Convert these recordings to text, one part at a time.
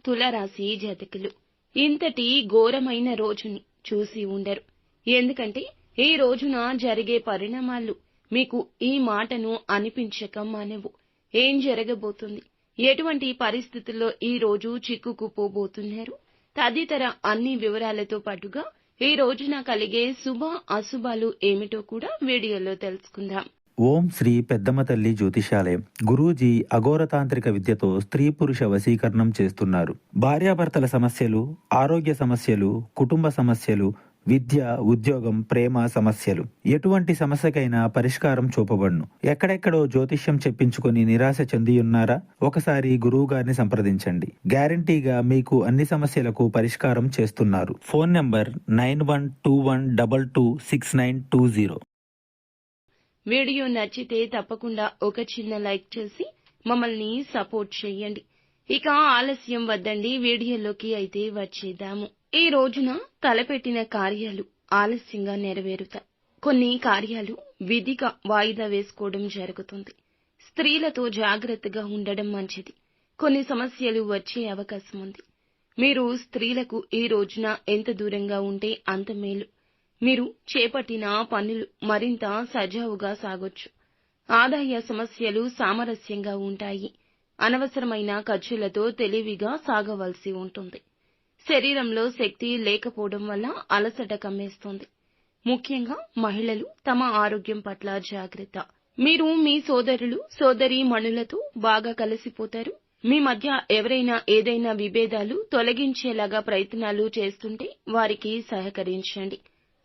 తులరాశి జాతకులు ఇంతటి ఘోరమైన రోజుని చూసి ఉండరు. ఎందుకంటే ఈ రోజున జరిగే పరిణామాలు మీకు ఈ మాటను అనిపించక మానవు. ఏం జరగబోతుంది, ఎటువంటి పరిస్థితుల్లో ఈ రోజు చిక్కుకుపోబోతున్నారు తదితర అన్ని వివరాలతో పాటుగా ఈ రోజున కలిగే శుభ అశుభాలు ఏమిటో కూడా వీడియోలో తెలుసుకుందాం. ఓం శ్రీ పెద్దమ్మ తల్లి జ్యోతిషాలయం. గురూజీ అఘోరతాంత్రిక విద్యతో స్త్రీ పురుష వశీకరణం చేస్తున్నారు. భార్యాభర్తల సమస్యలు, ఆరోగ్య సమస్యలు, కుటుంబ సమస్యలు, విద్య, ఉద్యోగం, ప్రేమ సమస్యలు, ఎటువంటి సమస్యకైనా పరిష్కారం చూపబడును. ఎక్కడెక్కడో జ్యోతిష్యం చెప్పించుకొని నిరాశ చెంది ఉన్నారా? ఒకసారి గురువు గారిని సంప్రదించండి. గ్యారంటీగా మీకు అన్ని సమస్యలకు పరిష్కారం చేస్తున్నారు. Phone number 9121226920. వీడియో నచ్చితే తప్పకుండా ఒక చిన్న లైక్ చేసి మమ్మల్ని సపోర్ట్ చేయండి. ఇక ఆలస్యం వద్దండి, వీడియోలోకి అయితే వచ్చేద్దాము. ఈ రోజున తలపెట్టిన కార్యాలు ఆలస్యంగా నెరవేరుతాయి. కొన్ని కార్యాలు విధిగా వాయిదా వేసుకోవడం జరుగుతుంది. స్త్రీలతో జాగ్రత్తగా ఉండడం మంచిది. కొన్ని సమస్యలు వచ్చే అవకాశం ఉంది. మీరు స్త్రీలకు ఈ రోజున ఎంత దూరంగా ఉంటే అంత మేలు. మీరు చేపట్టిన పనులు మరింత సజావుగా సాగొచ్చు. ఆదాయ సమస్యలు సామరస్యంగా ఉంటాయి. అనవసరమైన ఖర్చులతో తెలివిగా సాగవలసి ఉంటుంది. శరీరంలో శక్తి లేకపోవడం వల్ల అలసట కమ్మేస్తుంది. ముఖ్యంగా మహిళలు తమ ఆరోగ్యం పట్ల జాగ్రత్త. మీరు మీ సోదరులు, సోదరీమణులతో బాగా కలిసిపోతారు. మీ మధ్య ఎవరైనా ఏదైనా విభేదాలు తొలగించేలాగా ప్రయత్నాలు చేస్తుంటే వారికి సహకరించండి.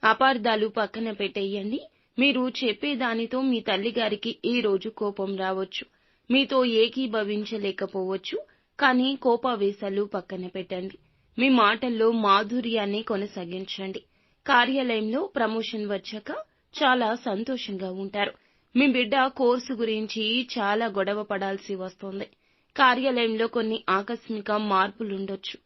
అపార్థాలు పక్కన పెట్టేయండి. మీరు చెప్పేదానితో మీ తల్లిగారికి ఈ రోజు కోపం రావచ్చు. మీతో ఏకీభవించలేకపోవచ్చు. కానీ కోపావేశాలు పక్కన పెట్టండి. మీ మాటల్లో మాధుర్యాన్ని కొనసాగించండి. కార్యాలయంలో ప్రమోషన్ వచ్చాక చాలా సంతోషంగా ఉంటారు. మీ బిడ్డ కోర్సు గురించి చాలా గొడవ పడాల్సి వస్తోంది. కార్యాలయంలో కొన్ని ఆకస్మిక మార్పులుండొచ్చు.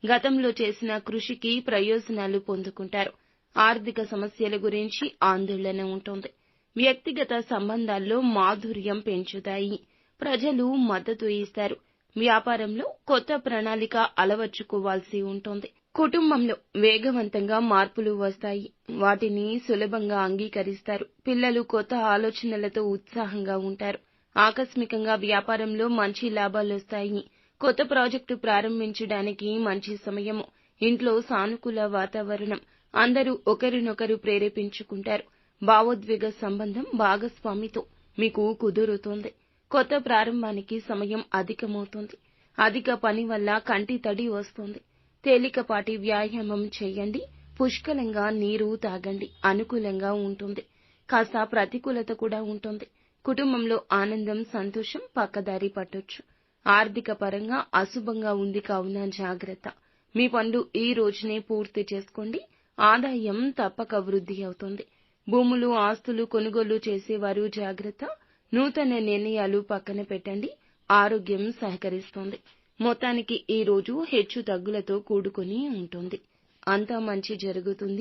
గతంలో చేసిన కృషికి ప్రయోజనాలు పొందుకుంటారు. ఆర్థిక సమస్యల గురించి ఆందోళన ఉంటుంది. వ్యక్తిగత సంబంధాల్లో మాధుర్యం పెంచుతాయి. ప్రజలు మద్దతు ఇస్తారు. వ్యాపారంలో కొత్త ప్రణాళిక అలవర్చుకోవాల్సి ఉంటుంది. కుటుంబంలో వేగవంతంగా మార్పులు వస్తాయి. వాటిని సులభంగా అంగీకరిస్తారు. పిల్లలు కొత్త ఆలోచనలతో ఉత్సాహంగా ఉంటారు. ఆకస్మికంగా వ్యాపారంలో మంచి లాభాలొస్తాయి. కొత్త ప్రాజెక్టు ప్రారంభించడానికి మంచి సమయము. ఇంట్లో సానుకూల వాతావరణం. అందరూ ఒకరినొకరు ప్రేరేపించుకుంటారు. భావోద్వేగ సంబంధం భాగస్వామితో మీకు కుదురుతుంది. కొత్త ప్రారంభానికి సమయం అధికమవుతుంది. అధిక పని వల్ల కంటి తడి వస్తుంది. తేలికపాటి వ్యాయామం చేయండి. పుష్కలంగా నీరు తాగండి. అనుకూలంగా ఉంటుంది. కాస్త ప్రతికూలత కూడా ఉంటుంది. కుటుంబంలో ఆనందం, సంతోషం పక్కదారి పట్టొచ్చు. ఆర్థిక పరంగా అశుభంగా ఉంది కావున జాగ్రత్త. మీ పనులు ఈ రోజునే పూర్తి చేసుకోండి. ఆదాయం తప్పక వృద్ధి అవుతుంది. భూములు, ఆస్తులు కొనుగోలు చేసేవారు జాగ్రత్త. నూతన నిర్ణయాలు పక్కన పెట్టండి. ఆరోగ్యం సహకరిస్తుంది. మొత్తానికి ఈ రోజు హెచ్చు తగ్గులతో కూడుకుని ఉంటుంది. అంతా మంచి జరుగుతుంది.